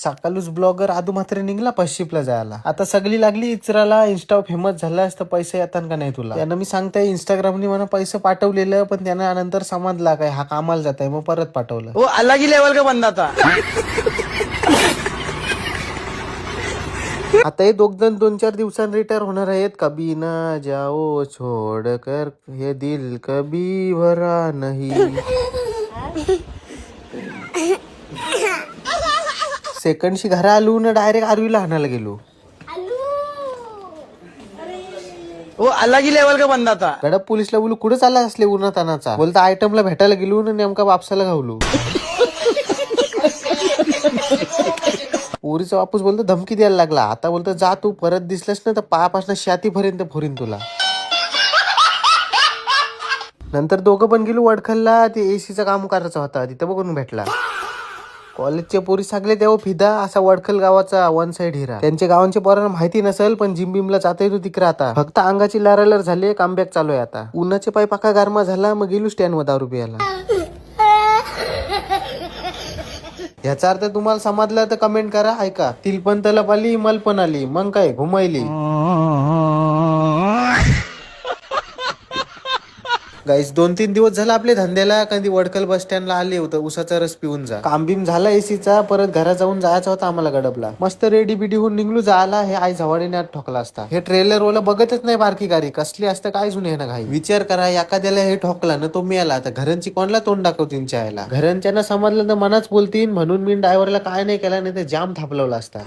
सकाळूच blogger आदू मात्र निघला पश्चिपला जायला. आता सगळी लागली इचराला इंस्टा फेमस झालास तर पैसे येतात का नाही तुला. त्यानं मी सांगताय इंस्टाग्रामनी मला पैसे पाठवलेलं, पण त्यानं नंतर समजला काय हा कामाला जात आहे, मग परत पाठवलं. वो अलग ही लेवल का बंदा था. आता हे दोघ जण 2-4 दिवसांनी रिटायर होणार आहेत. कभी ना जाओ छोड कर हे दिल कभी भरा नहीं. सेकंडशी घरा आलो ना डायरेक्ट आरवीला हाणायला गेलो. वो अलग ही लेवल का बंदा था. गडप पोलिसला बोलू कुठे चालला असले उन्हातानाचा. बोलता आयटमला भेटायला गेलो ना नेमका वापसाला घावलो. पोरीचा वापस बोलतो धमकी द्यायला लागला. आता बोलतो जा तू परत दिसलास ना तर पायापासून छातीपर्यंत फोरीन तुला. नंतर दोघं पण गेलो वडखलला. ते एसीचं काम करायचं होता तिथं बघून भेटला. कॉलेजचे पोरी सगळे तेव्हा फिदा असा वडखल गावाचा वन साइड हिरा. त्यांच्या गावांच्या पोरांना माहिती नसेल पण जिम बिमला जाता येतो तिकडे. आता फक्त अंगाची लारालर झाले. कमबॅक चालू आहे आता. उन्हाचे पाय पाका गारमा झाला. मग गेलो स्टँड वर दारू प्यायला. याचा अर्थ तुम्हाला समजला तर कमेंट करा. ऐका तिल पण तलप आली मल पण आली मग काय घुमायली. गाईस 2-3 दिवस झाला आपल्या धंद्याला. कधी वडकल बस स्टँडला आले होतं उसाचा रस पिऊन जा. कामबिम झाला एसीचा. परत घरात जाऊन जायचा होता आम्हाला गडबला. मस्त रेडी बिडी होऊन निघलो जायला. हे आई झवाडीने आत ठोकला असता. हे ट्रेलर वाला बघतच नाही बारकी गाडी कसली असतं काय जुने ना घाई. विचार करा एखाद्याला हे ठोकला ना तो मिळाला तर घरांची कोणला तोंड दाखवतील चायला. घरांच्या समजलं तर मनाच बोलतील. म्हणून मी ड्रायव्हरला काय नाही केला नाही तर जाम थापलवला असता.